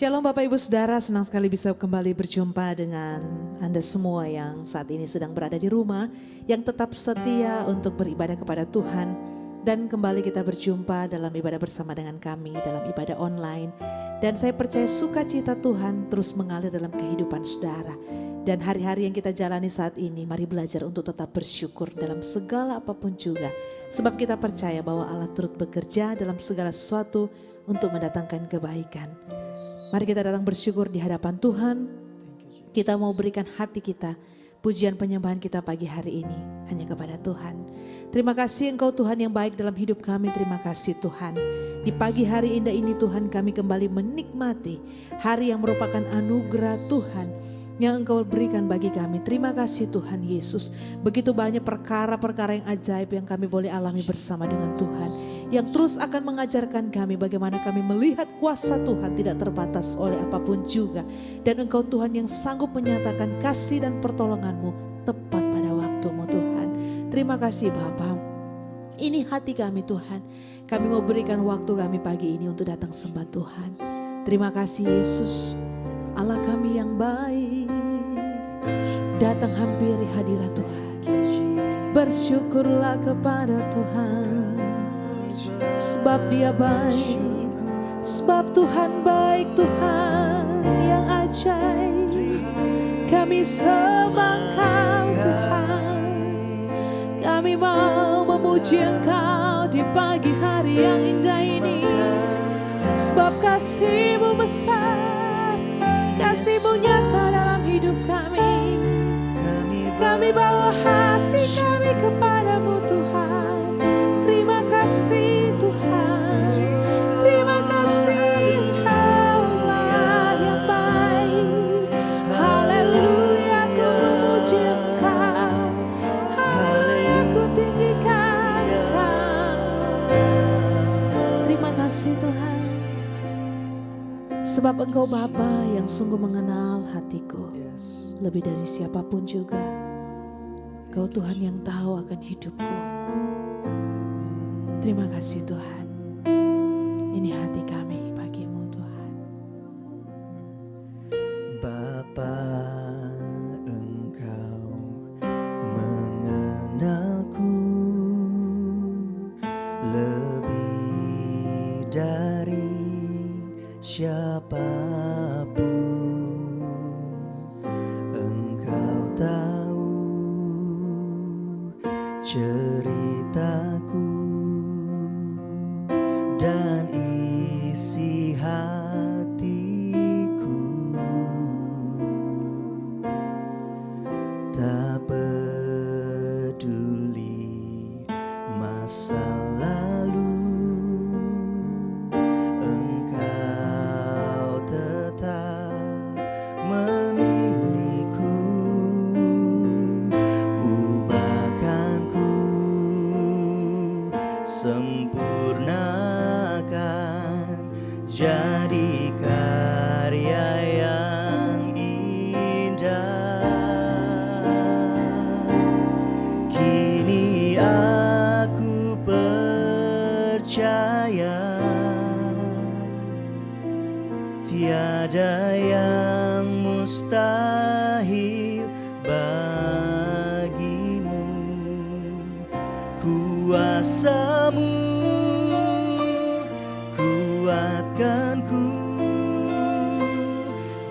Shalom Bapak Ibu Saudara, senang sekali bisa kembali berjumpa dengan Anda semua yang saat ini sedang berada di rumah, yang tetap setia untuk beribadah kepada Tuhan. Dan kembali kita berjumpa dalam ibadah bersama dengan kami, dalam ibadah online. Dan saya percaya sukacita Tuhan terus mengalir dalam kehidupan saudara. Dan hari-hari yang kita jalani saat ini, mari belajar untuk tetap bersyukur dalam segala apapun juga. Sebab kita percaya bahwa Allah turut bekerja dalam segala sesuatu untuk mendatangkan kebaikan. Mari kita datang bersyukur di hadapan Tuhan. Kita mau berikan hati kita, pujian penyembahan kita pagi hari ini hanya kepada Tuhan. Terima kasih Engkau Tuhan yang baik dalam hidup kami. Terima kasih Tuhan. Di pagi hari indah ini Tuhan, kami kembali menikmati hari yang merupakan anugerah Tuhan yang Engkau berikan bagi kami. Terima kasih Tuhan Yesus. Begitu banyak perkara-perkara yang ajaib yang kami boleh alami bersama dengan Tuhan, yang terus akan mengajarkan kami bagaimana kami melihat kuasa Tuhan tidak terbatas oleh apapun juga. Dan Engkau Tuhan yang sanggup menyatakan kasih dan pertolongan-Mu tepat pada waktu-Mu Tuhan. Terima kasih Bapa. Ini hati kami Tuhan. Kami mau berikan waktu kami pagi ini untuk datang sembah Tuhan. Terima kasih Yesus, Allah kami yang baik. Datang hampiri hadirat Tuhan. Bersyukurlah kepada Tuhan, sebab Dia baik, sebab Tuhan baik, Tuhan yang ajaib. Kami sembah Engkau Tuhan, kami mau memuji Engkau di pagi hari yang indah ini. Sebab kasih-Mu besar, kasih-Mu nyata dalam hidup kami. Kami bawa hati kami kepada-Mu Tuhan. Terima kasih Tuhan, terima kasih Engkau-Lah yang baik. Haleluya, ku memuji Engkau, haleluya, ku tinggikan Engkau. Terima kasih Tuhan, sebab Engkau Bapa yang sungguh mengenal hatiku lebih dari siapapun juga. Engkau Tuhan yang tahu akan hidupku. Terima kasih Tuhan. Ini hati kami bagi-Mu Tuhan. Bapa, Engkau mengenalku lebih dari siapapun. Engkau tahu ceritaku dan isi hatiku. Tak peduli masa lalu, Engkau tetap memilihku. Ubahkanku, sempurnakan jadi karya yang indah. Kini aku percaya tiada yang mustahil bagimu. Kuasa-Mu kuatkanku,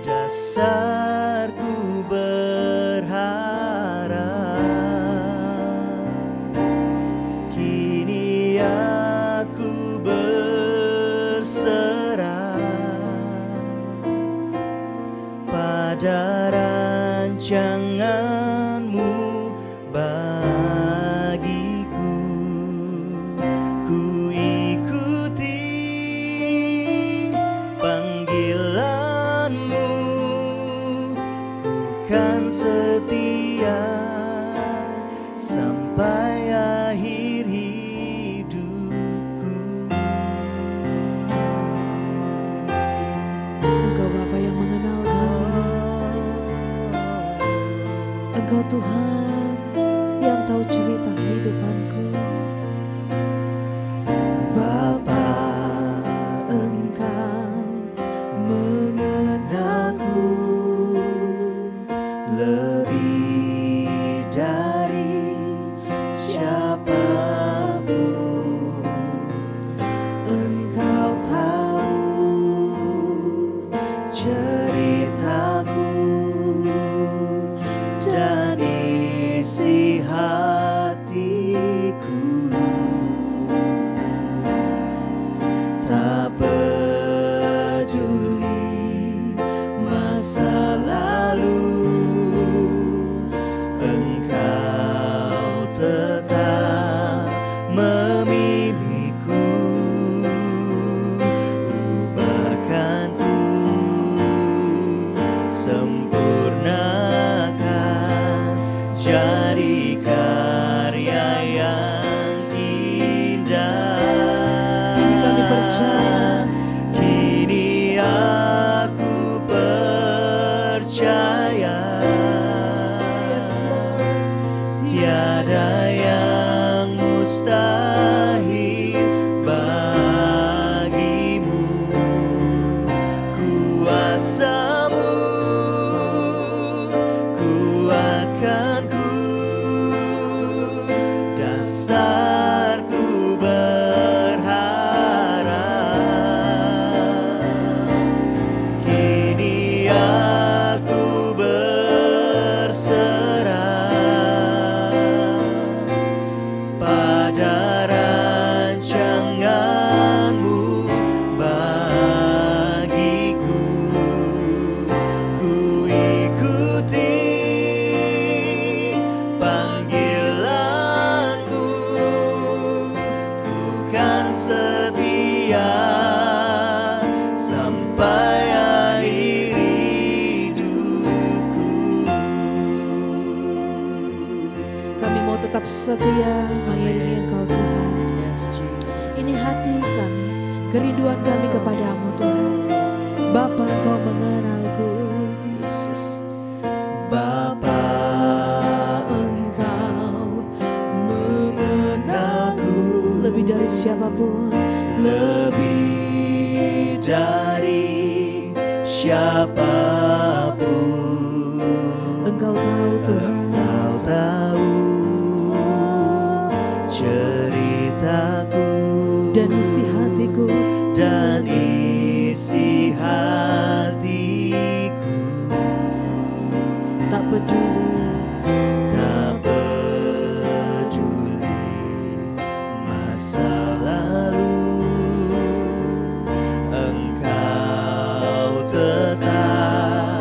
dasarku berharap. Kini aku berserah pada rancangan-Mu bagiku. Ku ikuti panggilan-Mu, ku kan setia sampai akhir hidupku. Engkau Bapa yang mengenal kami. Engkau Tuhan yang tahu cerita kehidupanku. Bapa, Engkau mengenal dari siapapun. Engkau tahu ceritaku dan isi hatiku. Tak peduli masa lalu, Engkau tetap memilihku. Ubahkanku, sempurnakan, jadi karya yang indah. Kini kami percaya, Kini aku percaya, yes Lord, tiada yang mustahil bagimu. Kuasamu kuatkanku, dasarku berharap. Kini aku berserah pada rancanganmu bagiku. Ku ikuti panggilanmu, ku kan setia sampai akhir hidupku. kami mau tetap setia mengiringi Engkau Tuhan. Yes, Jesus. Ini hati kami, kerinduan kami kepadamu Tuhan. Bapa, Engkau mengenalku, Yesus. Bapa, Engkau mengenalku Lebih dari siapapun, lebih dari siapapun. Engkau tahu Tuhan. Engkau tahu ceritaku Dan isi hatiku, dan isi hatiku. tak peduli Tak peduli masa lalu, Engkau tetap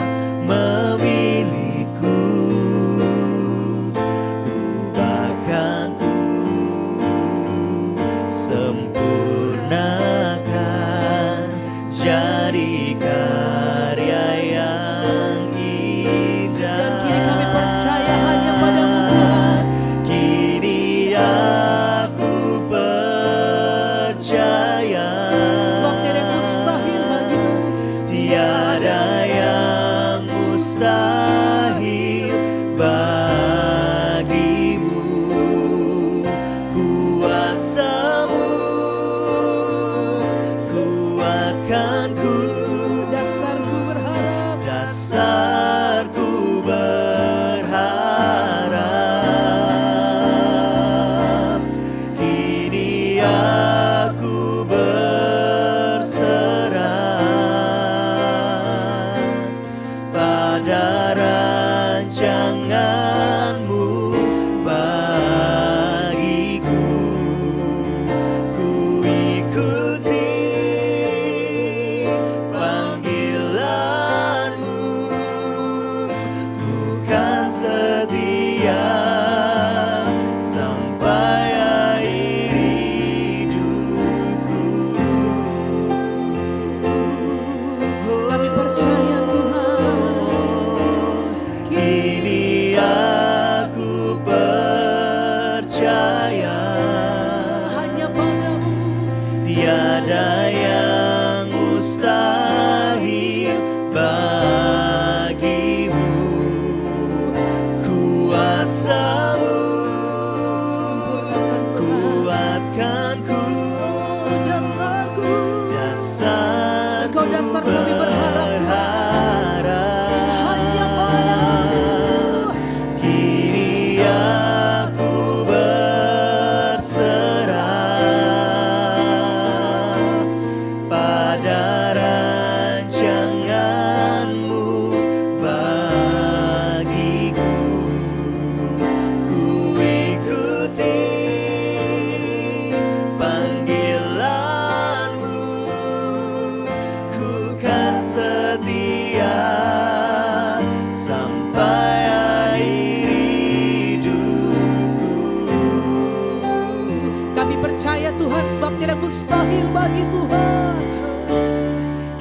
Tuhan, sebab tidak mustahil bagi Tuhan.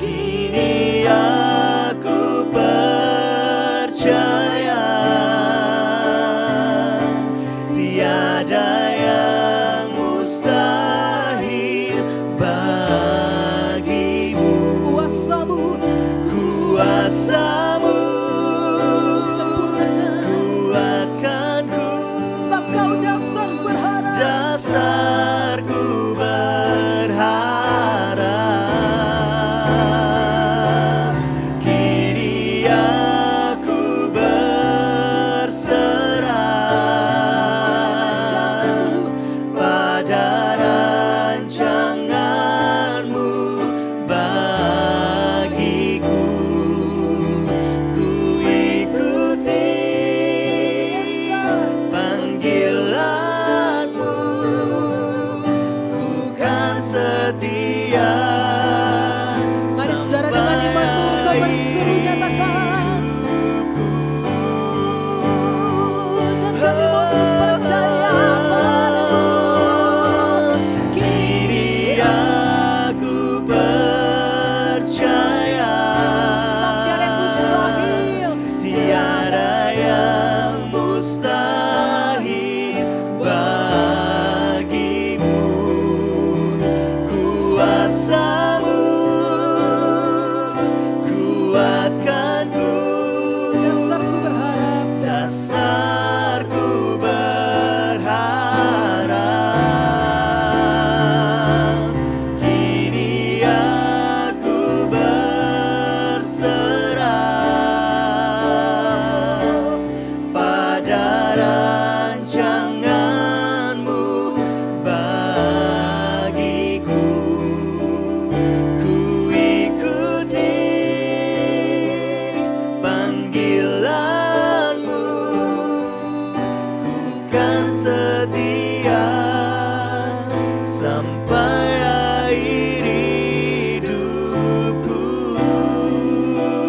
Kini aku percaya tiada yang mustahil bagimu. Kuasamu Kuasamu sempurnakan, kuatkanku, sebab kau dasar berharap. dasarku berharap. Kini aku berserah pada rancanganmu bagiku. Ku ikuti panggilanmu, ku kan setia. Mari saudara dengan imanmu kau berseru nyatakan, dan kami mau terus percaya padamu. Kini aku percaya Sebab tiada yang mustahil, tiada yang mustahil bagimu. Kuasamu kuatkanku, dasarku berharap. dasarku berharap. Kini aku berserah pada rancanganmu bagiku. Ku ikuti panggilanmu, ku kan setia sampai akhir hidupku.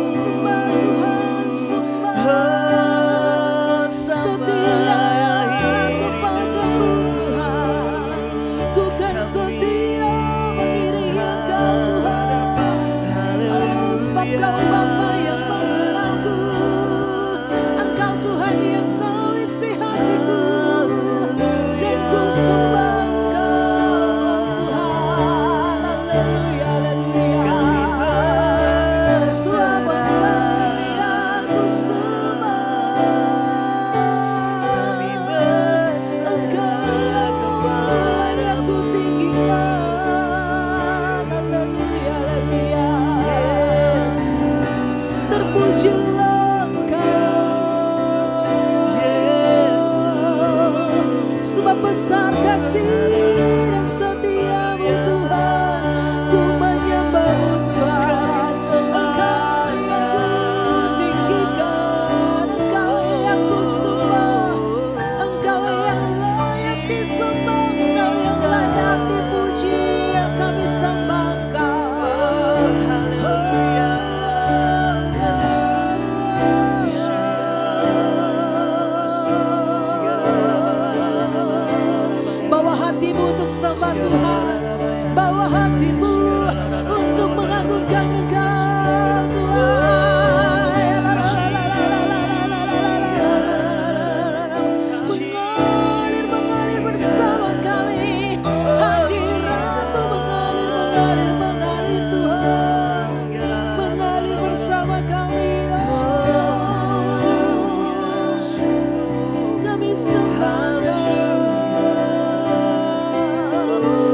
Sembah Tuhan, sembah. Oh, Setia kepadamu Tuhan, ku kan setia mengiringi Engkau Tuhan. Oh, sebab Kau Bapa yang mengenalku, Engkau Tuhan yang tahu isi hatiku, dan ku sembah Engkau Tuhan. Haleluya, haleluya. Sebab Engkau yang ku sembah. Engkau yang ku tinggikan. Haleluya, haleluya. Terpujilah Engkau, sebab besar kasih dan setiamu Tuhan. Ku menyembahmu Tuhan. Engkau yang ku tinggikan, Engkau yang ku sembah, Engkau yang layak disembah, Engkau yang layak dipuji, yang kami sembah Engkau. Bawa hatimu untuk sembah Tuhan, bawa hatimu untuk mengagungkan Engkau Tuhan. Mengalir, mengalir bersama kami, hadirat-Mu mengalir, mengalir, mengalir Tuhan, mengalir bersama kami. Kami sembah Engkau.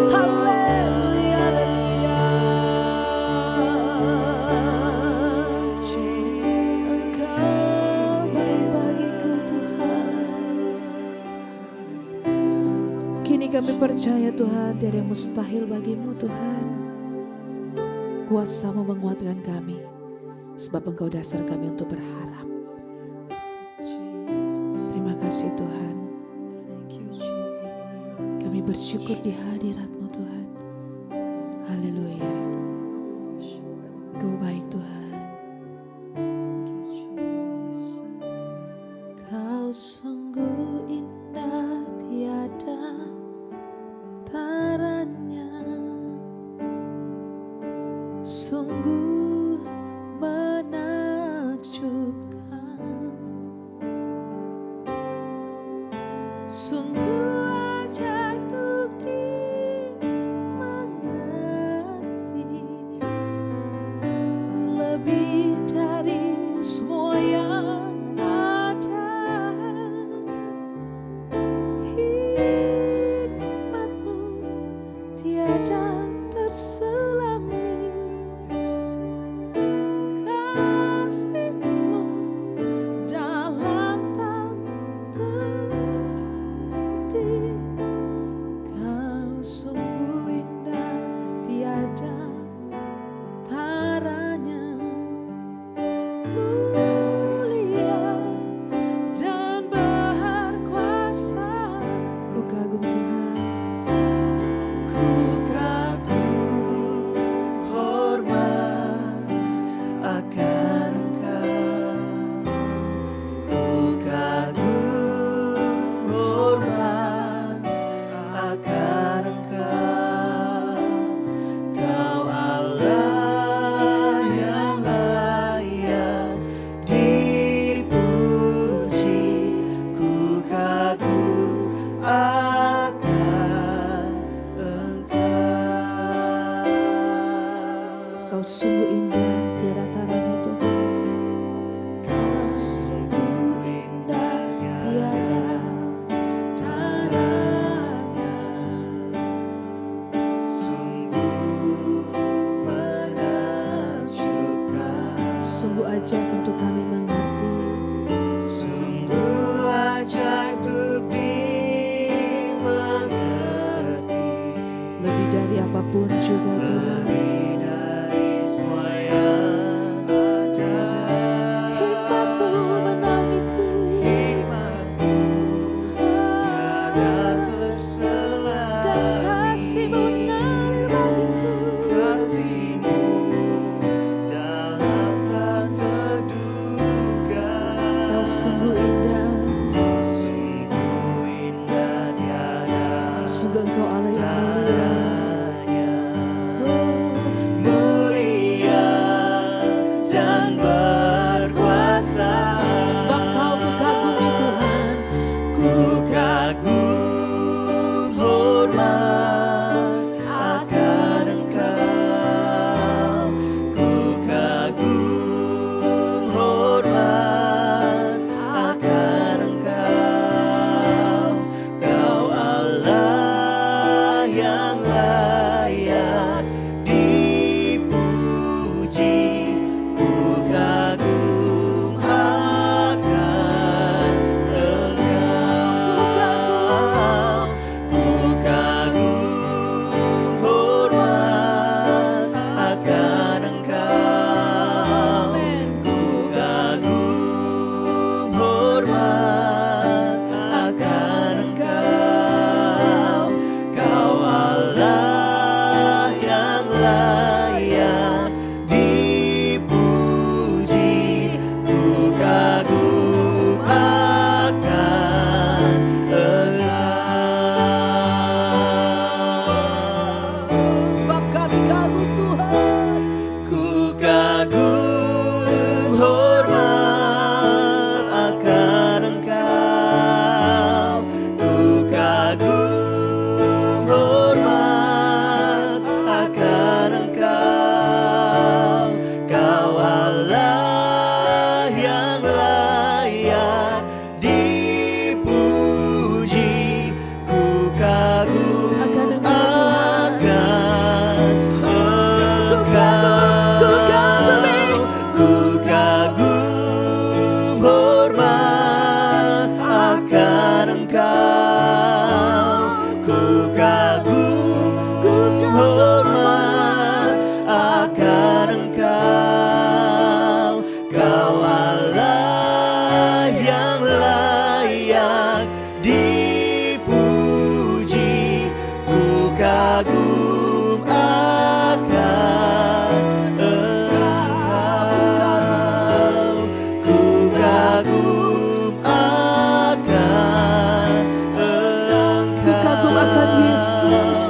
Haleluya, haleluya. Engkau baik bagiku Tuhan. Kini kami percaya Tuhan, tiada yang mustahil bagimu Tuhan. Kuasa-Mu menguatkan kami, sebab Engkau dasar kami untuk berharap. Terima kasih Tuhan. Kami bersyukur di hadirat-Mu Tuhan. Haleluya. Kau baik Tuhan. Kau sungguh indah, tiada tara Sungguh ajaib untuk dimengerti, lebih dari semua yang ada. Hikmat-Mu tiada terselamis, kasih-Mu dalam tak terbukti. Kau sungguh indah tiada taranya, mulia dan berkuasa. Ku kagum Tuhan, Ku kagum hormat akan Engkau. Ku kagum hormat akan Engkau. Kau Allah yang layak dipuji. Ku kagum akan Engkau. Kau sungguh indah tiada taranya Tuhan. Kau sungguh indah tiada taranya, sungguh menakjubkan, Sungguh ajaib untuk kami mengerti, sungguh ajaib untuk dimengerti, lebih dari apapun juga Tuhan. lebih dari semua yang ada. Hikmat-Mu menaungiku, Hikmat-Mu tiada terselai, dan kasih-Mu mengalir bagiku. kasih-Mu dalam tak terduga. Kau sungguh indah, Sungguh indah tiada sungguh Engkau Allah yang mulia. taranya, Oh, mulia dan berkuasa. sebab Kau kukagumi Tuhan. Ku kagum hormat akan Engkau. Ku kagum hormat akan Engkau. Kau Allah yang layak dipuji. Ku kagum akan Engkau. Ku kagum hormat akan Engkau. Ku kagum hormat akan Engkau. Kau Allah yang layak dipuji. Ku kagum akan Engkau. Sebab kami kagum Tuhan. Ku kagum hormat akan Engkau. Ku kagum hormat akan Engkau. Kau Allah yang layak dipuji. Ku kagum Akan Engkau, Tuhan. akan Engkau. Ku kagum hormat akan Engkau. Ku kagum hormat akan Engkau. Kau Allah yang layak dipuji. Ku kagum akan Engkau. Ku kagum akan Engkau. Ku kagum akan Yesus.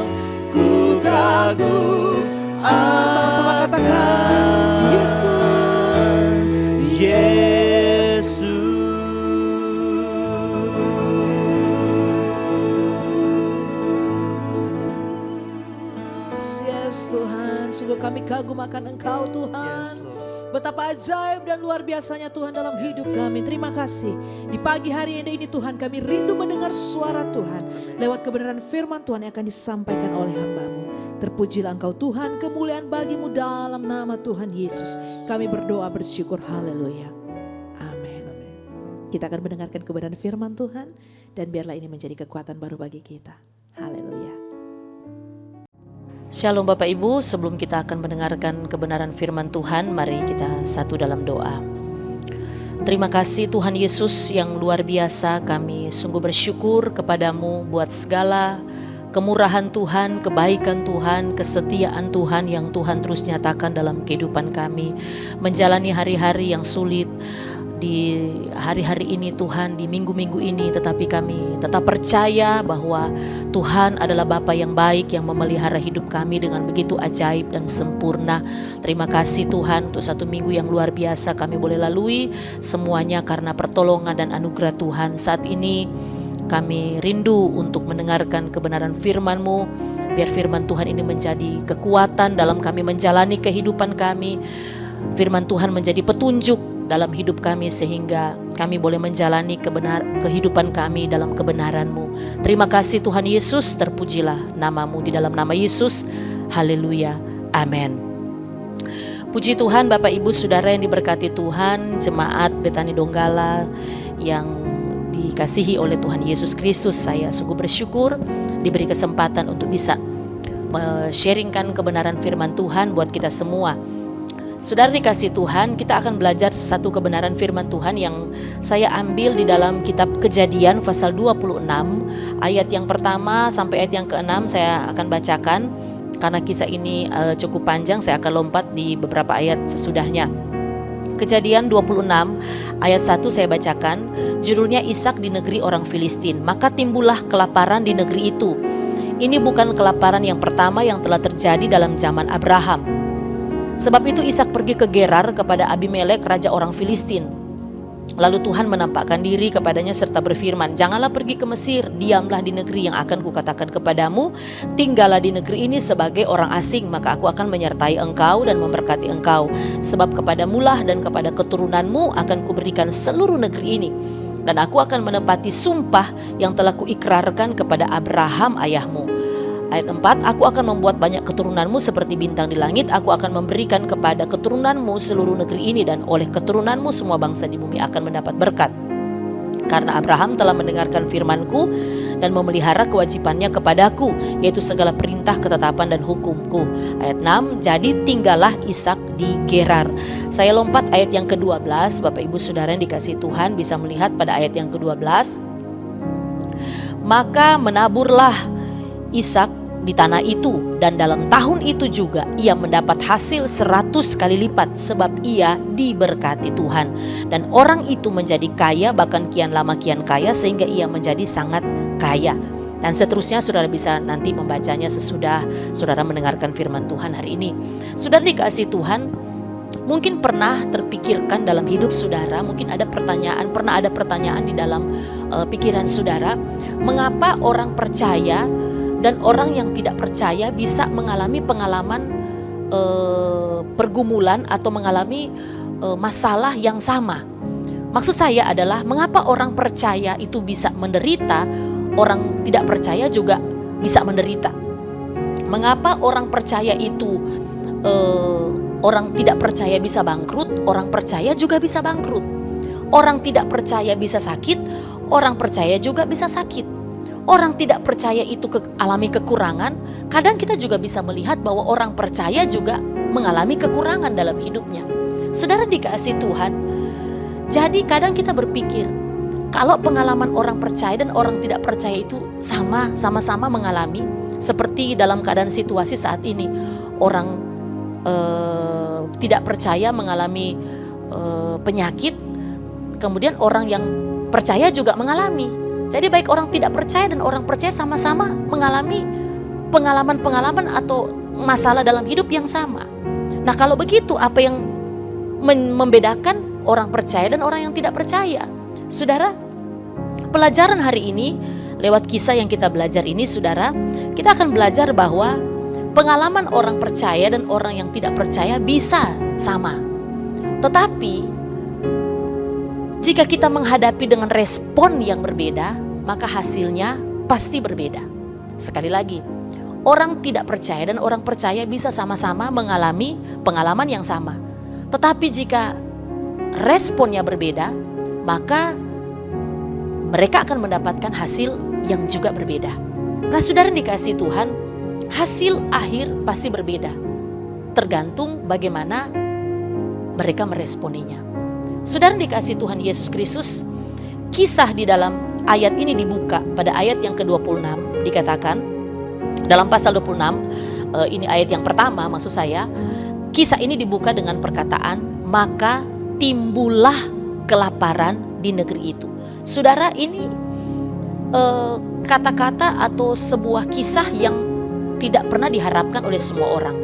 Ku kagum Sama-sama katakan, Yesus. Yesus. Kami kagum akan Engkau Tuhan. Yes, Lord. Betapa ajaib dan luar biasanya Tuhan dalam hidup kami. Terima kasih. Di pagi hari ini Tuhan kami rindu mendengar suara Tuhan. Lewat kebenaran firman Tuhan yang akan disampaikan oleh hamba-Mu. Terpujilah Engkau Tuhan, kemuliaan bagi-Mu dalam nama Tuhan Yesus. Kami berdoa bersyukur, haleluya. Amin. Kita akan mendengarkan kebenaran firman Tuhan. Dan biarlah ini menjadi kekuatan baru bagi kita. Haleluya. Shalom Bapak Ibu, sebelum kita akan mendengarkan kebenaran firman Tuhan, mari kita satu dalam doa. Terima kasih Tuhan Yesus yang luar biasa, kami sungguh bersyukur kepadamu buat segala kemurahan Tuhan, kebaikan Tuhan, kesetiaan Tuhan yang Tuhan terus nyatakan dalam kehidupan kami. Menjalani hari-hari yang sulit, di hari-hari ini Tuhan, di minggu-minggu ini, tetapi kami tetap percaya bahwa Tuhan adalah Bapa yang baik yang memelihara hidup kami dengan begitu ajaib dan sempurna. Terima kasih Tuhan untuk satu minggu yang luar biasa kami boleh lalui, semuanya karena pertolongan dan anugerah Tuhan. Saat ini kami rindu untuk mendengarkan kebenaran firman-Mu. Biar firman Tuhan ini menjadi kekuatan dalam kami menjalani kehidupan kami. Firman Tuhan menjadi petunjuk dalam hidup kami sehingga kami boleh menjalani kehidupan kami dalam kebenaran-Mu. Terima kasih Tuhan Yesus, terpujilah nama-Mu di dalam nama Yesus. Haleluya. Amin. Puji Tuhan Bapak Ibu Saudara yang diberkati Tuhan, jemaat Betani Donggala yang dikasihi oleh Tuhan Yesus Kristus. Saya sungguh bersyukur diberi kesempatan untuk bisa sharingkan kebenaran firman Tuhan buat kita semua. Saudara dikasih Tuhan, kita akan belajar satu kebenaran firman Tuhan yang saya ambil di dalam kitab Kejadian pasal 26 ayat yang pertama sampai ayat yang ke-6 saya akan bacakan. Karena kisah ini cukup panjang, saya akan lompat di beberapa ayat sesudahnya. Kejadian 26 ayat 1 saya bacakan, judulnya Ishak di negeri orang Filistin. Maka timbullah kelaparan di negeri itu. Ini bukan kelaparan yang pertama yang telah terjadi dalam zaman Abraham. Sebab itu Ishak pergi ke Gerar kepada Abimelek raja orang Filistin. Lalu Tuhan menampakkan diri kepadanya serta berfirman, janganlah pergi ke Mesir, diamlah di negeri yang akan kukatakan kepadamu, tinggallah di negeri ini sebagai orang asing, maka aku akan menyertai engkau dan memberkati engkau. Sebab kepadamulah dan kepada keturunanmu akan kuberikan seluruh negeri ini. Dan aku akan menepati sumpah yang telah kuikrarkan kepada Abraham ayahmu. Ayat 4, aku akan membuat banyak keturunanmu seperti bintang di langit. Aku akan memberikan kepada keturunanmu seluruh negeri ini, dan oleh keturunanmu semua bangsa di bumi akan mendapat berkat. Karena Abraham telah mendengarkan firmanku dan memelihara kewajibannya kepadaku, yaitu segala perintah, ketetapan dan hukumku. Ayat 6, jadi tinggallah Ishak di Gerar. Saya lompat ayat yang ke-12. Bapak Ibu Saudara yang dikasihi Tuhan bisa melihat pada ayat yang ke-12. Maka menaburlah Ishak di tanah itu, dan dalam tahun itu juga ia mendapat hasil 100 kali lipat, sebab ia diberkati Tuhan. Dan orang itu menjadi kaya, bahkan kian lama kian kaya, sehingga ia menjadi sangat kaya. Dan seterusnya saudara bisa nanti membacanya sesudah saudara mendengarkan firman Tuhan hari ini. Saudara dikasihi Tuhan, mungkin pernah terpikirkan dalam hidup saudara, mungkin pernah ada pertanyaan di dalam pikiran saudara, mengapa orang percaya dan orang yang tidak percaya bisa mengalami pengalaman pergumulan atau mengalami masalah yang sama. Maksud saya adalah mengapa orang percaya itu bisa menderita, orang tidak percaya juga bisa menderita. Mengapa orang percaya itu orang tidak percaya bisa bangkrut, orang percaya juga bisa bangkrut. Orang tidak percaya bisa sakit, orang percaya juga bisa sakit. Orang tidak percaya itu alami kekurangan. Kadang kita juga bisa melihat bahwa orang percaya juga mengalami kekurangan dalam hidupnya. Saudara dikasihi Tuhan, jadi kadang kita berpikir, kalau pengalaman orang percaya dan orang tidak percaya itu sama-sama mengalami, seperti dalam keadaan situasi saat ini, orang tidak percaya mengalami penyakit, kemudian orang yang percaya juga mengalami. Jadi baik orang tidak percaya dan orang percaya sama-sama mengalami pengalaman-pengalaman atau masalah dalam hidup yang sama. Nah kalau begitu, apa yang membedakan orang percaya dan orang yang tidak percaya? Saudara, pelajaran hari ini lewat kisah yang kita belajar ini, saudara, kita akan belajar bahwa pengalaman orang percaya dan orang yang tidak percaya bisa sama. Tetapi jika kita menghadapi dengan respon yang berbeda, maka hasilnya pasti berbeda. Sekali lagi, orang tidak percaya dan orang percaya bisa sama-sama mengalami pengalaman yang sama. Tetapi jika responnya berbeda, maka mereka akan mendapatkan hasil yang juga berbeda. Nah, saudara dikasih Tuhan, hasil akhir pasti berbeda. Tergantung bagaimana mereka meresponinya. Saudara dikasih Tuhan Yesus Kristus, kisah di dalam ayat ini dibuka pada ayat yang ke-26, dikatakan dalam pasal 26, ini ayat yang pertama maksud saya, kisah ini dibuka dengan perkataan, maka timbullah kelaparan di negeri itu. Saudara, ini kata-kata atau sebuah kisah yang tidak pernah diharapkan oleh semua orang.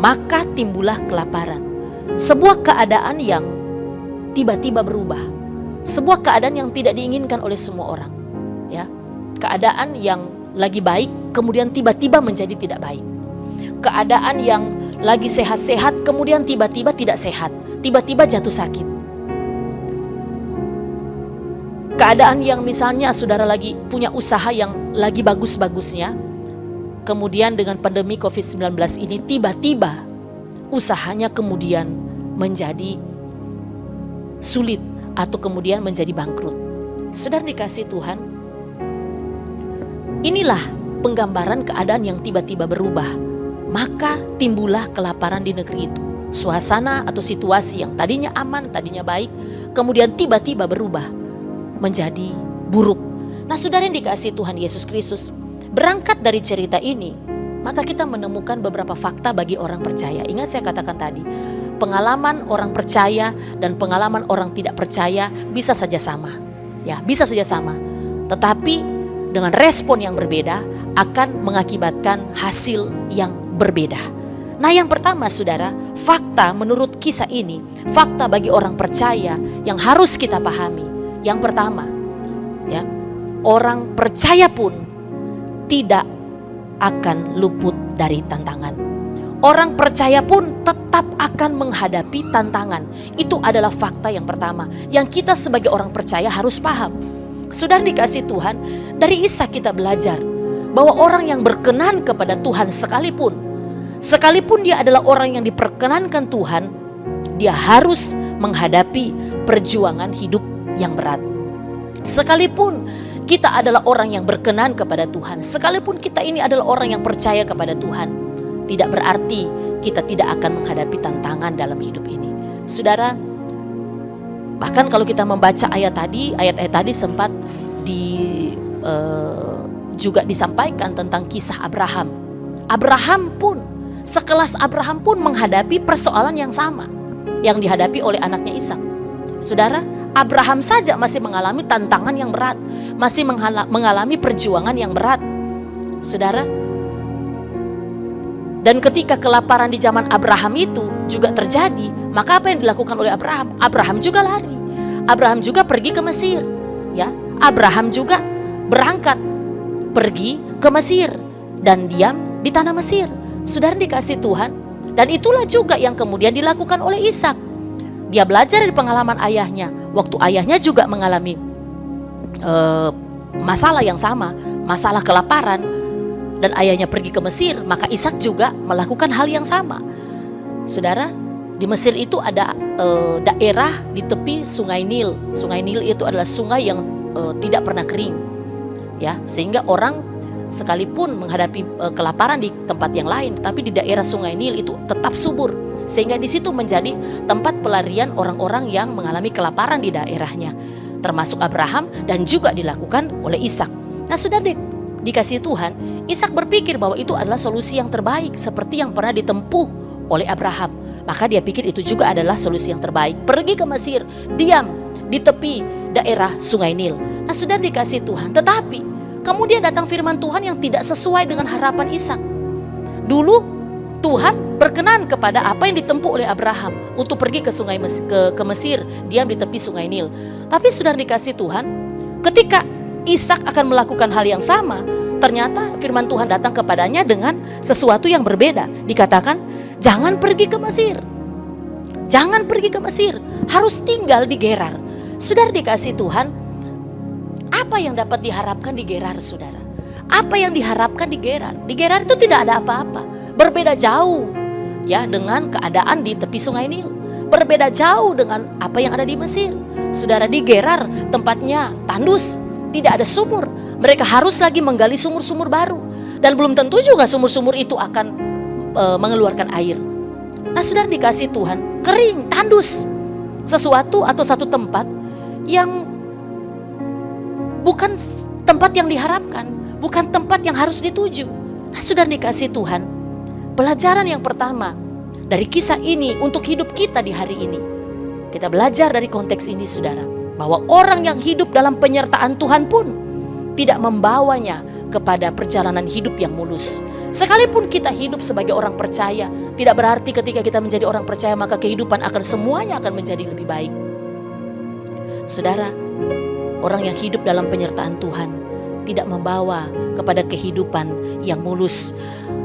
Maka timbullah kelaparan. Sebuah keadaan yang tiba-tiba berubah. Sebuah keadaan yang tidak diinginkan oleh semua orang. Ya, keadaan yang lagi baik kemudian tiba-tiba menjadi tidak baik. Keadaan yang lagi sehat-sehat kemudian tiba-tiba tidak sehat. Tiba-tiba jatuh sakit. Keadaan yang misalnya saudara lagi punya usaha yang lagi bagus-bagusnya, kemudian dengan pandemi COVID-19 ini tiba-tiba usahanya kemudian menjadi sulit atau kemudian menjadi bangkrut. Saudara dikasih Tuhan, inilah penggambaran keadaan yang tiba-tiba berubah. Maka timbullah kelaparan di negeri itu. Suasana atau situasi yang tadinya aman, tadinya baik, kemudian tiba-tiba berubah menjadi buruk. Nah, saudara yang dikasih Tuhan Yesus Kristus, berangkat dari cerita ini, maka kita menemukan beberapa fakta bagi orang percaya. Ingat saya katakan tadi, pengalaman orang percaya dan pengalaman orang tidak percaya bisa saja sama. Ya, bisa saja sama. Tetapi dengan respon yang berbeda akan mengakibatkan hasil yang berbeda. Nah, yang pertama saudara, fakta menurut kisah ini, fakta bagi orang percaya yang harus kita pahami. Yang pertama, ya, orang percaya pun tidak akan luput dari tantangan. Orang percaya pun tetap akan menghadapi tantangan. Itu adalah fakta yang pertama yang kita sebagai orang percaya harus paham. Saudara dikasih Tuhan, dari Ishak kita belajar bahwa orang yang berkenan kepada Tuhan sekalipun dia adalah orang yang diperkenankan Tuhan, dia harus menghadapi perjuangan hidup yang berat. Sekalipun kita adalah orang yang berkenan kepada Tuhan, sekalipun kita ini adalah orang yang percaya kepada Tuhan, tidak berarti kita tidak akan menghadapi tantangan dalam hidup ini. Saudara, bahkan kalau kita membaca ayat-ayat tadi sempat juga disampaikan tentang kisah Abraham. Sekelas Abraham pun menghadapi persoalan yang sama yang dihadapi oleh anaknya Ishak. Saudara, Abraham saja masih mengalami tantangan yang berat, masih mengalami perjuangan yang berat. Saudara, dan ketika kelaparan di zaman Abraham itu juga terjadi, maka apa yang dilakukan oleh Abraham? Abraham juga lari. Abraham juga pergi ke Mesir. Ya, Abraham juga berangkat pergi ke Mesir dan diam di tanah Mesir. Saudara dikasih Tuhan, dan itulah juga yang kemudian dilakukan oleh Ishak. Dia belajar dari pengalaman ayahnya. Waktu ayahnya juga mengalami masalah yang sama, masalah kelaparan, dan ayahnya pergi ke Mesir, maka Ishak juga melakukan hal yang sama. Saudara, di Mesir itu ada daerah di tepi Sungai Nil. Sungai Nil itu adalah sungai yang tidak pernah kering, ya, sehingga orang sekalipun menghadapi kelaparan di tempat yang lain, tapi di daerah Sungai Nil itu tetap subur. Sehingga di situ menjadi tempat pelarian orang-orang yang mengalami kelaparan di daerahnya, termasuk Abraham dan juga dilakukan oleh Ishak. Nah, sudah dikasih Tuhan, Ishak berpikir bahwa itu adalah solusi yang terbaik seperti yang pernah ditempuh oleh Abraham. Maka dia pikir itu juga adalah solusi yang terbaik. Pergi ke Mesir, diam di tepi daerah Sungai Nil. Nah, sudah dikasih Tuhan, tetapi kemudian datang firman Tuhan yang tidak sesuai dengan harapan Ishak. Dulu Tuhan berkenan kepada apa yang ditempuh oleh Abraham untuk pergi ke Mesir, diam di tepi Sungai Nil. Tapi sudah dikasih Tuhan, ketika Ishak akan melakukan hal yang sama, ternyata firman Tuhan datang kepadanya dengan sesuatu yang berbeda. Dikatakan, jangan pergi ke Mesir. Jangan pergi ke Mesir, harus tinggal di Gerar. Saudara dikasih Tuhan, apa yang dapat diharapkan di Gerar, saudara? Apa yang diharapkan di Gerar? Di Gerar itu tidak ada apa-apa. Berbeda jauh ya dengan keadaan di tepi sungai Nil. Berbeda jauh dengan apa yang ada di Mesir. Saudara, di Gerar tempatnya tandus, tidak ada sumur. Mereka harus lagi menggali sumur-sumur baru. Dan belum tentu juga sumur-sumur itu akan mengeluarkan air. Nah, saudara dikasih Tuhan, kering, tandus. Sesuatu atau satu tempat yang bukan tempat yang diharapkan, bukan tempat yang harus dituju. Nah, saudara dikasih Tuhan, pelajaran yang pertama dari kisah ini untuk hidup kita di hari ini. Kita belajar dari konteks ini, saudara, bahwa orang yang hidup dalam penyertaan Tuhan pun tidak membawanya kepada perjalanan hidup yang mulus. Sekalipun kita hidup sebagai orang percaya, tidak berarti ketika kita menjadi orang percaya maka kehidupan semuanya akan menjadi lebih baik. Saudara, orang yang hidup dalam penyertaan Tuhan tidak membawa kepada kehidupan yang mulus,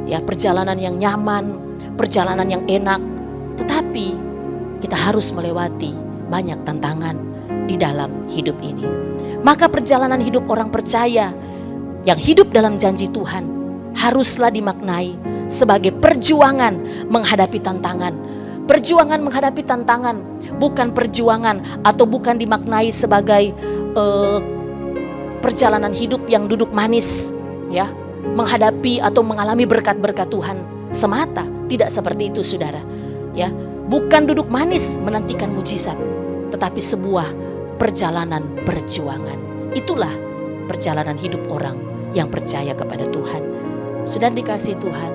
ya, perjalanan yang nyaman, perjalanan yang enak, tetapi kita harus melewati banyak tantangan di dalam hidup ini. Maka perjalanan hidup orang percaya yang hidup dalam janji Tuhan haruslah dimaknai sebagai perjuangan menghadapi tantangan. Perjuangan menghadapi tantangan, bukan perjuangan atau bukan dimaknai sebagai perjalanan hidup yang duduk manis, ya, menghadapi atau mengalami berkat-berkat Tuhan semata. Tidak seperti itu, saudara. Ya, bukan duduk manis menantikan mujizat, tetapi sebuah perjalanan perjuangan. Itulah perjalanan hidup orang yang percaya kepada Tuhan. Saudara dikasih Tuhan,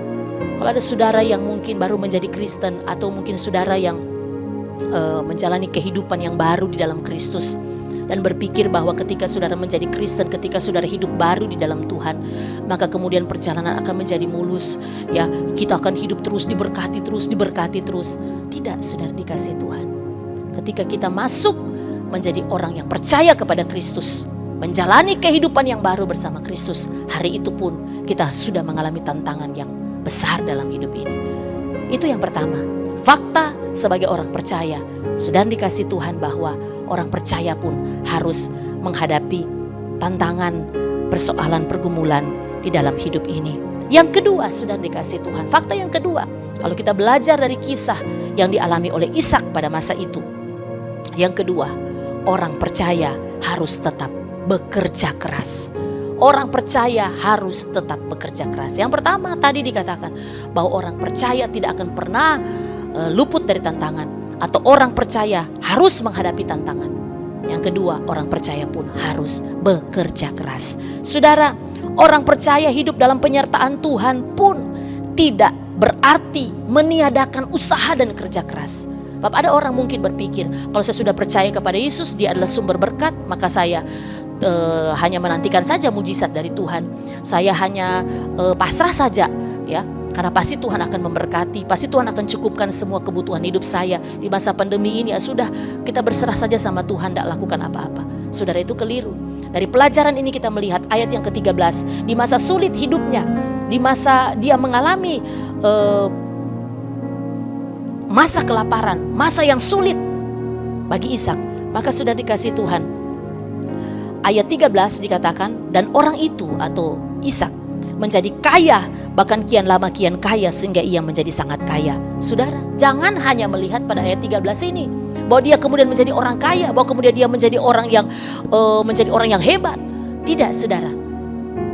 kalau ada saudara yang mungkin baru menjadi Kristen atau mungkin saudara yang menjalani kehidupan yang baru di dalam Kristus dan berpikir bahwa ketika saudara menjadi Kristen, ketika saudara hidup baru di dalam Tuhan, maka kemudian perjalanan akan menjadi mulus, ya, kita akan hidup terus diberkati terus. Tidak, saudara dikasih Tuhan. Ketika kita masuk menjadi orang yang percaya kepada Kristus, menjalani kehidupan yang baru bersama Kristus, hari itu pun kita sudah mengalami tantangan yang besar dalam hidup ini. Itu yang pertama. Fakta sebagai orang percaya, sudah dikasih Tuhan bahwa orang percaya pun harus menghadapi tantangan, persoalan, pergumulan di dalam hidup ini. Yang kedua, sudah dikasih Tuhan. Fakta yang kedua, kalau kita belajar dari kisah yang dialami oleh Ishak pada masa itu. Yang kedua, orang percaya harus tetap bekerja keras. Orang percaya harus tetap bekerja keras. Yang pertama tadi dikatakan bahwa orang percaya tidak akan pernah luput dari tantangan, atau orang percaya harus menghadapi tantangan. Yang kedua, orang percaya pun harus bekerja keras. Saudara, orang percaya hidup dalam penyertaan Tuhan pun tidak berarti meniadakan usaha dan kerja keras. Bapak, ada orang mungkin berpikir, kalau saya sudah percaya kepada Yesus, dia adalah sumber berkat, maka saya hanya menantikan saja mujizat dari Tuhan. Saya hanya pasrah saja, ya. Karena pasti Tuhan akan memberkati, pasti Tuhan akan cukupkan semua kebutuhan hidup saya. Di masa pandemi ini, ya sudah, kita berserah saja sama Tuhan, tidak lakukan apa-apa. Saudara, itu keliru. Dari pelajaran ini kita melihat ayat yang ke-13. Di masa sulit hidupnya, di masa dia mengalami masa kelaparan, masa yang sulit bagi Ishak, maka sudah dikasih Tuhan. Ayat 13 dikatakan, dan orang itu atau Ishak menjadi kaya, bahkan kian lama kian kaya, sehingga ia menjadi sangat kaya. Saudara, jangan hanya melihat pada ayat 13 ini bahwa dia kemudian menjadi orang kaya, bahwa kemudian dia menjadi orang yang hebat. Tidak, saudara.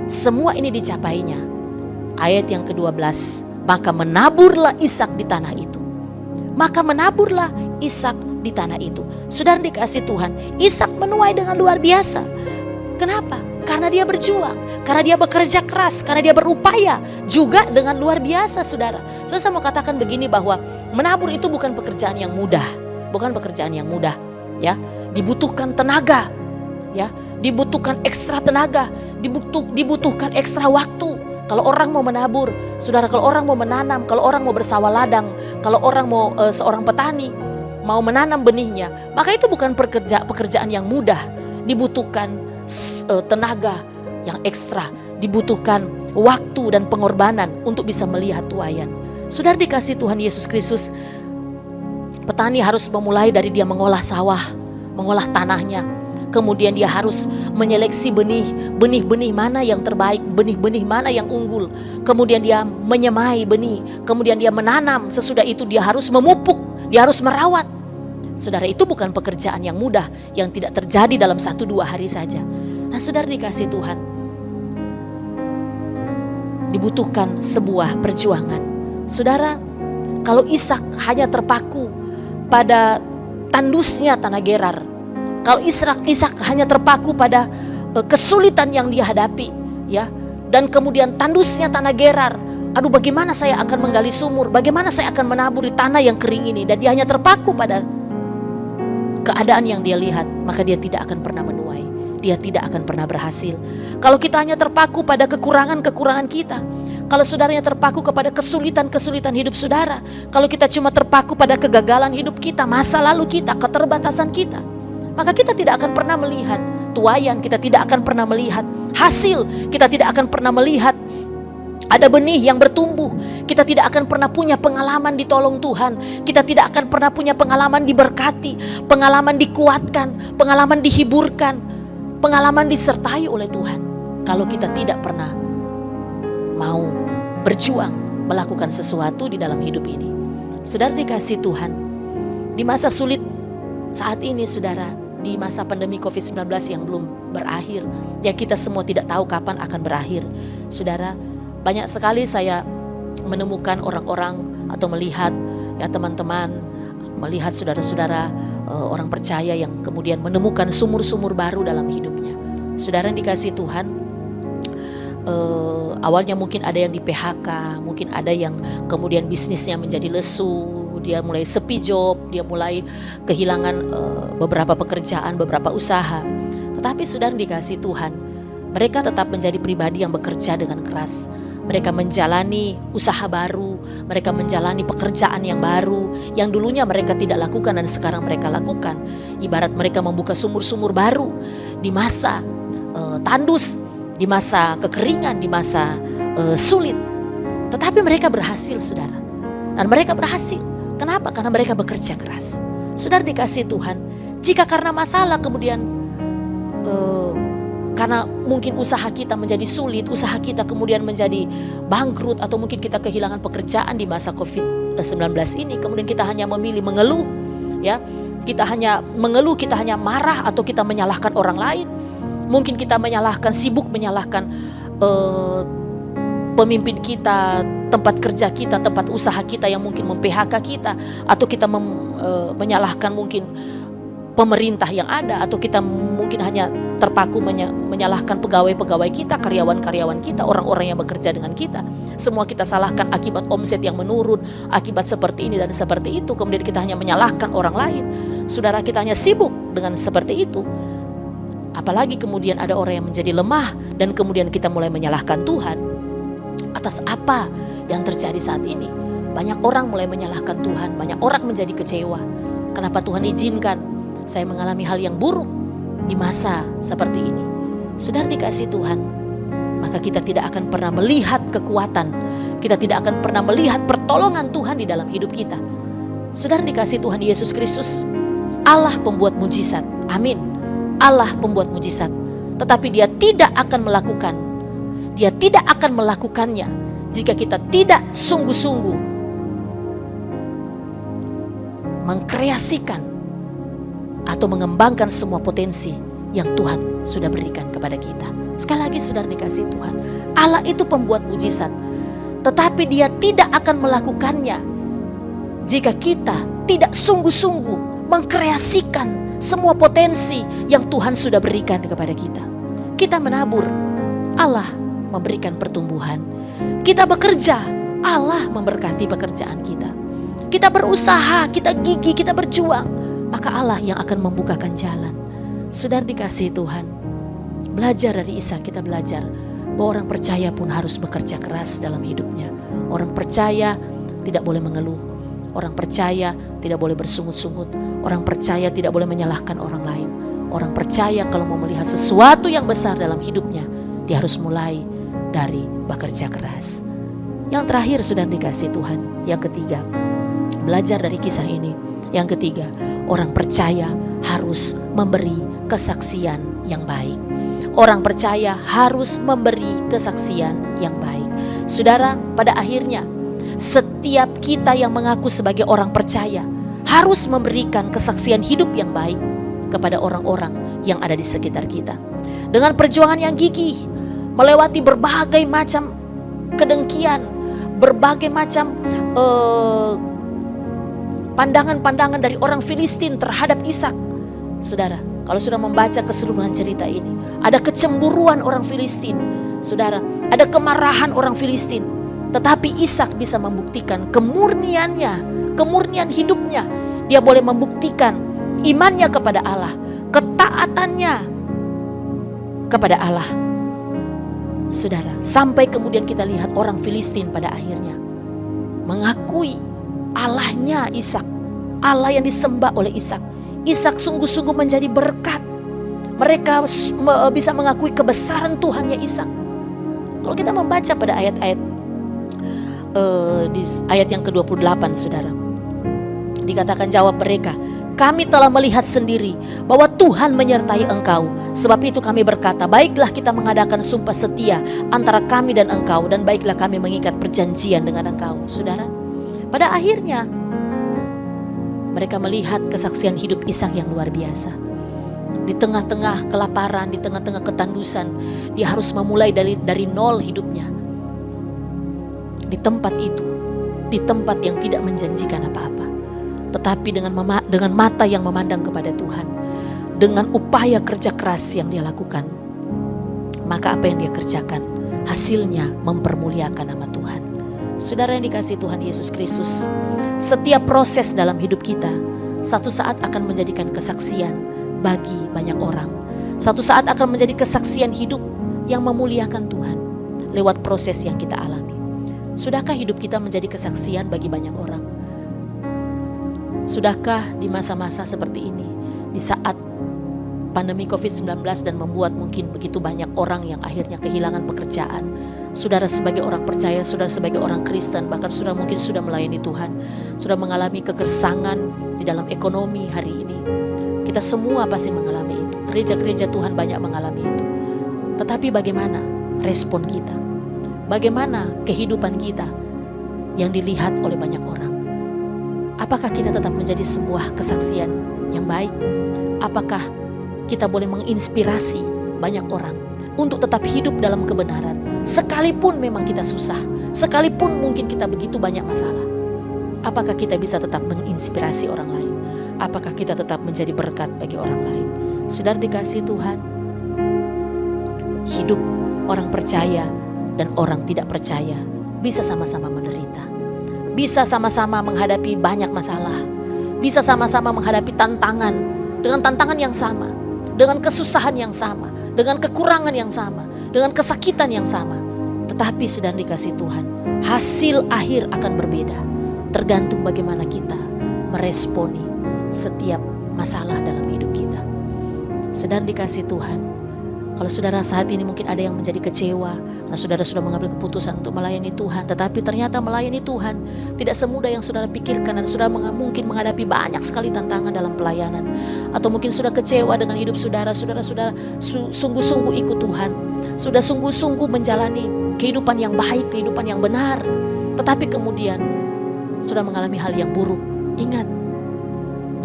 Semua ini dicapainya. Ayat yang ke-12, maka menaburlah Ishak di tanah itu. Maka menaburlah Ishak di tanah itu. Saudara dikasih Tuhan, Ishak menuai dengan luar biasa. Kenapa? Karena dia berjuang, karena dia bekerja keras, karena dia berupaya juga dengan luar biasa, saudara. Saya mau katakan begini, bahwa menabur itu bukan pekerjaan yang mudah, bukan pekerjaan yang mudah, ya. Dibutuhkan tenaga, ya, dibutuhkan ekstra tenaga, dibutuhkan ekstra waktu. Kalau orang mau menabur, saudara, kalau orang mau menanam, kalau orang mau bersawah ladang, kalau orang mau seorang petani mau menanam benihnya, maka itu bukan pekerjaan yang mudah. Dibutuhkan tenaga yang ekstra, dibutuhkan waktu dan pengorbanan untuk bisa melihat tuaian. Saudara dikasih Tuhan Yesus Kristus, petani harus memulai dari dia mengolah sawah, mengolah tanahnya. Kemudian dia harus menyeleksi benih-benih mana yang terbaik, benih-benih mana yang unggul. Kemudian dia menyemai benih, kemudian dia menanam. Sesudah itu dia harus memupuk, dia harus merawat. Saudara, itu bukan pekerjaan yang mudah, yang tidak terjadi dalam 1-2 hari saja. Nah, saudara dikasih Tuhan, dibutuhkan sebuah perjuangan. Saudara, kalau Ishak hanya terpaku pada tandusnya tanah Gerar, kalau Ishak hanya terpaku pada kesulitan yang dia hadapi, ya, dan kemudian tandusnya tanah Gerar, aduh bagaimana saya akan menggali sumur, bagaimana saya akan menabur di tanah yang kering ini, dan dia hanya terpaku pada keadaan yang dia lihat, maka dia tidak akan pernah menuai, dia tidak akan pernah berhasil. Kalau kita hanya terpaku pada kekurangan-kekurangan kita, kalau saudaranya terpaku kepada kesulitan-kesulitan hidup saudara, kalau kita cuma terpaku pada kegagalan hidup kita, masa lalu kita, keterbatasan kita, maka kita tidak akan pernah melihat tuaian, kita tidak akan pernah melihat hasil, kita tidak akan pernah melihat ada benih yang bertumbuh. Kita tidak akan pernah punya pengalaman ditolong Tuhan. Kita tidak akan pernah punya pengalaman diberkati, pengalaman dikuatkan, pengalaman dihiburkan, pengalaman disertai oleh Tuhan, kalau kita tidak pernah mau berjuang melakukan sesuatu di dalam hidup ini. Saudara dikasih Tuhan, di masa sulit saat ini, saudara, di masa pandemi COVID-19 yang belum berakhir, yang kita semua tidak tahu kapan akan berakhir, saudara, banyak sekali saya menemukan orang-orang atau melihat, ya, teman-teman, melihat saudara-saudara, orang percaya yang kemudian menemukan sumur-sumur baru dalam hidupnya. Saudara yang dikasih Tuhan, awalnya mungkin ada yang di PHK, mungkin ada yang kemudian bisnisnya menjadi lesu, dia mulai sepi job, dia mulai kehilangan beberapa pekerjaan, beberapa usaha. Tetapi saudara dikasih Tuhan, mereka tetap menjadi pribadi yang bekerja dengan keras. Mereka menjalani usaha baru, mereka menjalani pekerjaan yang baru, yang dulunya mereka tidak lakukan dan sekarang mereka lakukan. Ibarat mereka membuka sumur-sumur baru di masa tandus, di masa kekeringan, di masa sulit. Tetapi mereka berhasil, saudara. Dan mereka berhasil. Kenapa? Karena mereka bekerja keras. Saudara dikasih Tuhan, jika karena masalah kemudian karena mungkin usaha kita menjadi sulit, usaha kita kemudian menjadi bangkrut, atau mungkin kita kehilangan pekerjaan di masa COVID-19 ini, kemudian kita hanya memilih mengeluh, ya, kita hanya mengeluh, kita hanya marah, atau kita menyalahkan orang lain. Mungkin kita sibuk menyalahkan pemimpin kita, tempat kerja kita, tempat usaha kita yang mungkin mem-PHK kita, atau kita menyalahkan mungkin pemerintah yang ada, atau kita mungkin hanya terpaku menyalahkan pegawai-pegawai kita, karyawan-karyawan kita, orang-orang yang bekerja dengan kita. Semua kita salahkan akibat omset yang menurun, akibat seperti ini dan seperti itu. Kemudian kita hanya menyalahkan orang lain. Saudara, kita hanya sibuk dengan seperti itu. Apalagi kemudian ada orang yang menjadi lemah dan kemudian kita mulai menyalahkan Tuhan atas apa yang terjadi saat ini. Banyak orang mulai menyalahkan Tuhan, banyak orang menjadi kecewa. Kenapa Tuhan izinkan saya mengalami hal yang buruk di masa seperti ini? Saudara dikasih Tuhan, maka kita tidak akan pernah melihat kekuatan, kita tidak akan pernah melihat pertolongan Tuhan di dalam hidup kita. Saudara dikasih Tuhan Yesus Kristus, Allah pembuat mujizat, amin. Allah pembuat mujizat, tetapi dia tidak akan melakukannya jika kita tidak sungguh-sungguh mengkreasikan atau mengembangkan semua potensi yang Tuhan sudah berikan kepada kita. Sekali lagi saudara dikasih Tuhan, Allah itu pembuat mujizat, tetapi dia tidak akan melakukannya jika kita tidak sungguh-sungguh mengkreasikan semua potensi yang Tuhan sudah berikan kepada kita. Kita menabur, Allah memberikan pertumbuhan. Kita bekerja, Allah memberkati pekerjaan kita. Kita berusaha, kita gigih, kita berjuang, maka Allah yang akan membukakan jalan. Saudara dikasih Tuhan, belajar dari Ishak, kita belajar bahwa orang percaya pun harus bekerja keras dalam hidupnya. Orang percaya tidak boleh mengeluh. Orang percaya tidak boleh bersungut-sungut. Orang percaya tidak boleh menyalahkan orang lain. Orang percaya kalau mau melihat sesuatu yang besar dalam hidupnya, dia harus mulai dari bekerja keras. Yang terakhir saudara dikasih Tuhan, yang ketiga, belajar dari kisah ini. Yang ketiga, orang percaya harus memberi kesaksian yang baik. Orang percaya harus memberi kesaksian yang baik. Saudara, pada akhirnya setiap kita yang mengaku sebagai orang percaya harus memberikan kesaksian hidup yang baik kepada orang-orang yang ada di sekitar kita. Dengan perjuangan yang gigih, melewati berbagai macam kedengkian, berbagai macam pandangan-pandangan dari orang Filistin terhadap Ishak. Saudara, kalau sudah membaca keseluruhan cerita ini, ada kecemburuan orang Filistin. Saudara, ada kemarahan orang Filistin. Tetapi Ishak bisa membuktikan kemurniannya, kemurnian hidupnya. Dia boleh membuktikan imannya kepada Allah, ketaatannya kepada Allah. Saudara, sampai kemudian kita lihat orang Filistin pada akhirnya mengakui Allahnya Ishak, Allah yang disembah oleh Ishak. Ishak sungguh-sungguh menjadi berkat. Mereka bisa mengakui kebesaran Tuhannya Ishak. Kalau kita membaca pada ayat-ayat di ayat yang ke-28, saudara, dikatakan jawab mereka, kami telah melihat sendiri bahwa Tuhan menyertai engkau. Sebab itu kami berkata, baiklah kita mengadakan sumpah setia antara kami dan engkau, dan baiklah kami mengikat perjanjian dengan engkau. Saudara, pada akhirnya mereka melihat kesaksian hidup Ishak yang luar biasa. Di tengah-tengah kelaparan, di tengah-tengah ketandusan, dia harus memulai dari nol hidupnya. Di tempat itu, di tempat yang tidak menjanjikan apa-apa. Tetapi dengan mata yang memandang kepada Tuhan, dengan upaya kerja keras yang dia lakukan, maka apa yang dia kerjakan, hasilnya mempermuliakan nama Tuhan. Saudara yang dikasihi Tuhan Yesus Kristus, setiap proses dalam hidup kita satu saat akan menjadikan kesaksian bagi banyak orang. Satu saat akan menjadi kesaksian hidup yang memuliakan Tuhan lewat proses yang kita alami. Sudahkah hidup kita menjadi kesaksian bagi banyak orang? Sudahkah di masa-masa seperti ini, di saat pandemi COVID-19 dan membuat mungkin begitu banyak orang yang akhirnya kehilangan pekerjaan, saudara sebagai orang percaya, saudara sebagai orang Kristen, bahkan saudara mungkin sudah melayani Tuhan, sudah mengalami kegersangan di dalam ekonomi hari ini. Kita semua pasti mengalami itu. Gereja-gereja Tuhan banyak mengalami itu. Tetapi bagaimana respon kita? Bagaimana kehidupan kita yang dilihat oleh banyak orang? Apakah kita tetap menjadi sebuah kesaksian yang baik? Apakah kita boleh menginspirasi banyak orang untuk tetap hidup dalam kebenaran, sekalipun memang kita susah, sekalipun mungkin kita begitu banyak masalah? Apakah kita bisa tetap menginspirasi orang lain? Apakah kita tetap menjadi berkat bagi orang lain? Saudara dikasihi Tuhan, hidup orang percaya dan orang tidak percaya bisa sama-sama menderita, bisa sama-sama menghadapi banyak masalah, bisa sama-sama menghadapi tantangan dengan tantangan yang sama, dengan kesusahan yang sama, dengan kekurangan yang sama, dengan kesakitan yang sama. Tetapi sedang dikasih Tuhan, hasil akhir akan berbeda, tergantung bagaimana kita meresponi setiap masalah dalam hidup kita. Sedang dikasih Tuhan, kalau saudara saat ini mungkin ada yang menjadi kecewa karena saudara sudah mengambil keputusan untuk melayani Tuhan, tetapi ternyata melayani Tuhan tidak semudah yang saudara pikirkan, dan saudara mungkin menghadapi banyak sekali tantangan dalam pelayanan, atau mungkin sudah kecewa dengan hidup saudara sungguh-sungguh ikut Tuhan, sudah sungguh-sungguh menjalani kehidupan yang baik, kehidupan yang benar, tetapi kemudian sudah mengalami hal yang buruk. Ingat,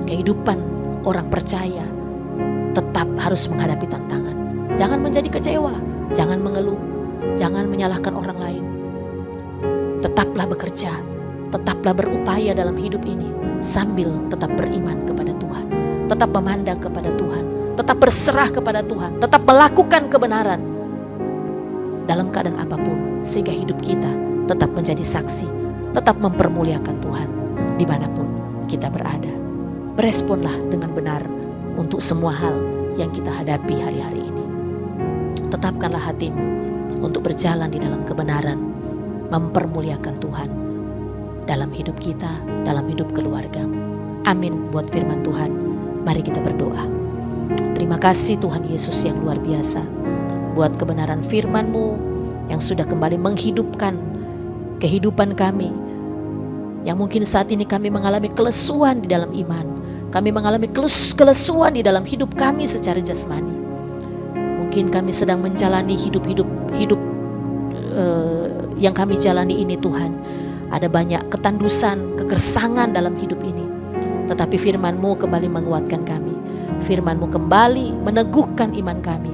kehidupan orang percaya tetap harus menghadapi tantangan. Jangan menjadi kecewa, jangan mengeluh, jangan menyalahkan orang lain. Tetaplah bekerja, tetaplah berupaya dalam hidup ini sambil tetap beriman kepada Tuhan, tetap memandang kepada Tuhan, tetap berserah kepada Tuhan, tetap melakukan kebenaran dalam keadaan apapun, sehingga hidup kita tetap menjadi saksi, tetap mempermuliakan Tuhan dimanapun kita berada. Beresponlah dengan benar untuk semua hal yang kita hadapi hari-hari ini. Tetapkanlah hatimu untuk berjalan di dalam kebenaran, mempermuliakan Tuhan dalam hidup kita, dalam hidup keluargamu. Amin buat firman Tuhan. Mari kita berdoa. Terima kasih Tuhan Yesus yang luar biasa buat kebenaran firman-Mu, yang sudah kembali menghidupkan kehidupan kami. Yang mungkin saat ini kami mengalami kelesuan di dalam iman, kami mengalami kelesuan di dalam hidup kami secara jasmani. Mungkin kami sedang menjalani hidup yang kami jalani ini Tuhan. Ada banyak ketandusan, kegersangan dalam hidup ini. Tetapi firman-Mu kembali menguatkan kami. Firman-Mu kembali meneguhkan iman kami.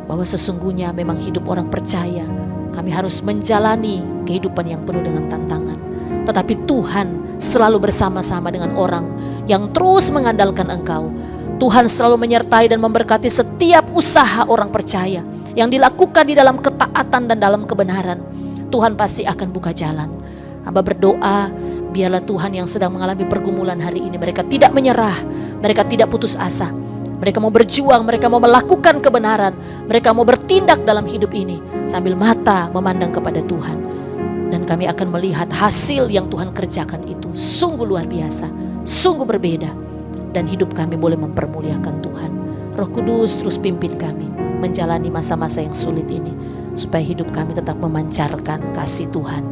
Bahwa sesungguhnya memang hidup orang percaya, kami harus menjalani kehidupan yang penuh dengan tantangan. Tetapi Tuhan selalu bersama-sama dengan orang yang terus mengandalkan Engkau. Tuhan selalu menyertai dan memberkati setiap usaha orang percaya yang dilakukan di dalam ketaatan dan dalam kebenaran. Tuhan pasti akan buka jalan. Hamba berdoa, biarlah Tuhan yang sedang mengalami pergumulan hari ini, mereka tidak menyerah, mereka tidak putus asa. Mereka mau berjuang, mereka mau melakukan kebenaran, mereka mau bertindak dalam hidup ini sambil mata memandang kepada Tuhan. Dan kami akan melihat hasil yang Tuhan kerjakan itu sungguh luar biasa, sungguh berbeda. Dan hidup kami boleh mempermuliakan Tuhan. Roh Kudus terus pimpin kami menjalani masa-masa yang sulit ini, supaya hidup kami tetap memancarkan kasih Tuhan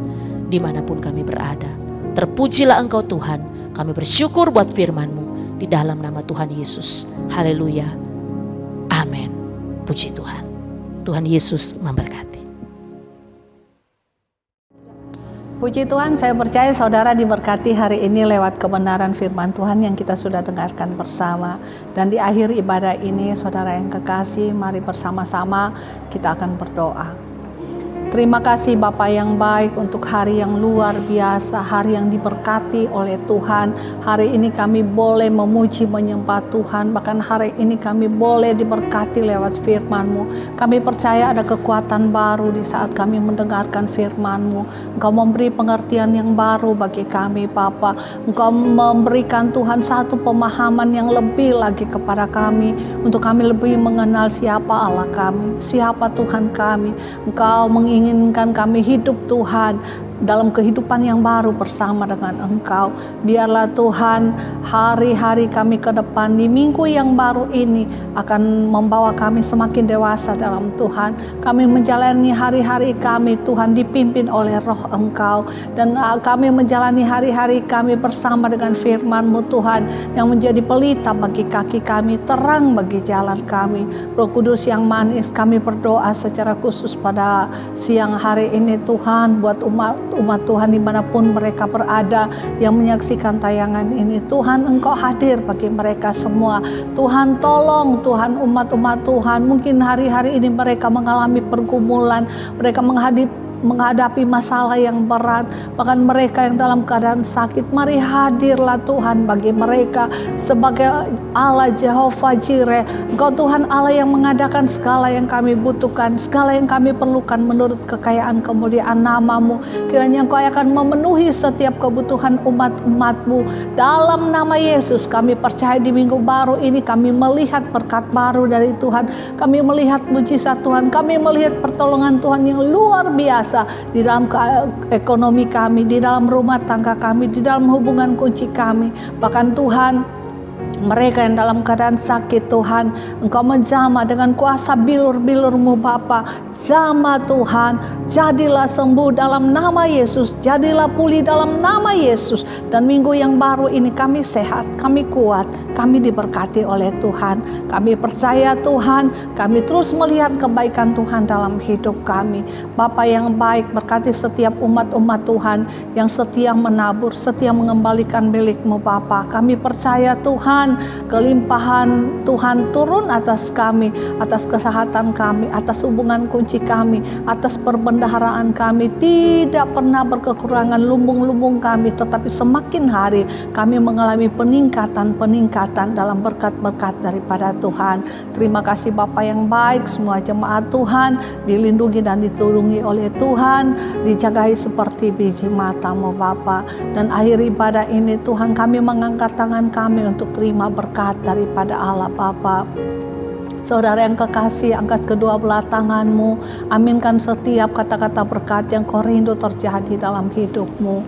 dimanapun kami berada. Terpujilah Engkau Tuhan, kami bersyukur buat firman-Mu di dalam nama Tuhan Yesus. Haleluya, amin. Puji Tuhan. Tuhan Yesus memberkati. Puji Tuhan, saya percaya saudara diberkati hari ini lewat kebenaran firman Tuhan yang kita sudah dengarkan bersama. Dan di akhir ibadah ini, saudara yang kekasih, mari bersama-sama kita akan berdoa. Terima kasih Bapa yang baik untuk hari yang luar biasa, hari yang diberkati oleh Tuhan. Hari ini kami boleh memuji menyembah Tuhan, bahkan hari ini kami boleh diberkati lewat firman-Mu. Kami percaya ada kekuatan baru di saat kami mendengarkan firman-Mu. Engkau memberi pengertian yang baru bagi kami Bapa. Engkau memberikan Tuhan satu pemahaman yang lebih lagi kepada kami, untuk kami lebih mengenal siapa Allah kami, siapa Tuhan kami. Engkau menginginkan kami hidup Tuhan dalam kehidupan yang baru bersama dengan Engkau. Biarlah Tuhan hari-hari kami ke depan di minggu yang baru ini akan membawa kami semakin dewasa dalam Tuhan. Kami menjalani hari-hari kami Tuhan dipimpin oleh Roh Engkau, dan kami menjalani hari-hari kami bersama dengan firman-Mu Tuhan, yang menjadi pelita bagi kaki kami, terang bagi jalan kami. Roh Kudus yang manis, kami berdoa secara khusus pada siang hari ini Tuhan, buat umat Tuhan dimanapun mereka berada yang menyaksikan tayangan ini. Tuhan, Engkau hadir bagi mereka semua. Tuhan, tolong Tuhan umat-umat Tuhan, mungkin hari-hari ini mereka mengalami pergumulan, mereka menghadapi masalah yang berat, bahkan mereka yang dalam keadaan sakit. Mari hadirlah Tuhan bagi mereka sebagai Allah Jehovah Jireh. Engkau Tuhan Allah yang mengadakan segala yang kami butuhkan, segala yang kami perlukan menurut kekayaan kemuliaan nama-Mu. Kiranya Engkau akan memenuhi setiap kebutuhan umat-umat-Mu. Dalam nama Yesus kami percaya di minggu baru ini kami melihat berkat baru dari Tuhan, kami melihat mujizat Tuhan, kami melihat pertolongan Tuhan yang luar biasa di dalam ekonomi kami, di dalam rumah tangga kami, di dalam hubungan kunci kami. Bahkan Tuhan, mereka yang dalam keadaan sakit Tuhan, Engkau menjamah dengan kuasa bilur-bilur-Mu Bapa. Jamah Tuhan, jadilah sembuh dalam nama Yesus, jadilah pulih dalam nama Yesus. Dan minggu yang baru ini kami sehat, kami kuat, kami diberkati oleh Tuhan. Kami percaya Tuhan, kami terus melihat kebaikan Tuhan dalam hidup kami. Bapa yang baik, berkati setiap umat-umat Tuhan yang setia menabur, setia mengembalikan milik-Mu Bapa. Kami percaya Tuhan, kelimpahan Tuhan turun atas kami, atas kesehatan kami, atas hubungan kunci kami, atas perbendaharaan kami. Tidak pernah berkekurangan lumbung-lumbung kami, tetapi semakin hari kami mengalami peningkatan dalam berkat-berkat daripada Tuhan. Terima kasih Bapa yang baik, semua jemaat Tuhan dilindungi dan ditulungi oleh Tuhan, dijagai seperti biji mata-Mu Bapa. Dan akhir ibadah ini Tuhan, kami mengangkat tangan kami untuk terima berkat daripada Allah Bapa. Saudara yang kekasih, angkat kedua belah tangan-Mu, aminkan setiap kata-kata berkat yang Kau rindu terjadi dalam hidup-Mu.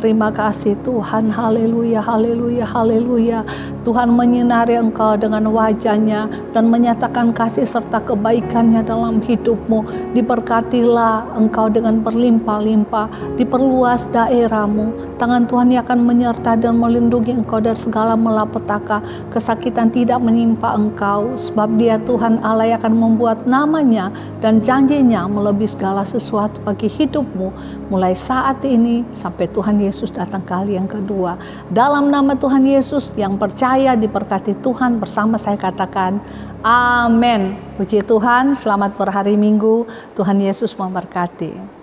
Terima kasih Tuhan, haleluya, haleluya, haleluya. Tuhan menyinari engkau dengan wajahnya dan menyatakan kasih serta kebaikannya dalam hidupmu. Diberkatilah engkau dengan berlimpah-limpah, diperluas daerahmu. Tangan Tuhan yang akan menyertai dan melindungi engkau dari segala malapetaka. Kesakitan tidak menimpa engkau, sebab Dia Tuhan Allah yang akan membuat namanya dan janjinya melebihi segala sesuatu bagi hidupmu mulai saat ini sampai Tuhan Yesus datang kali yang kedua. Dalam nama Tuhan Yesus yang percaya diberkati Tuhan, bersama saya katakan amin. Puji Tuhan, selamat berhari Minggu. Tuhan Yesus memberkati.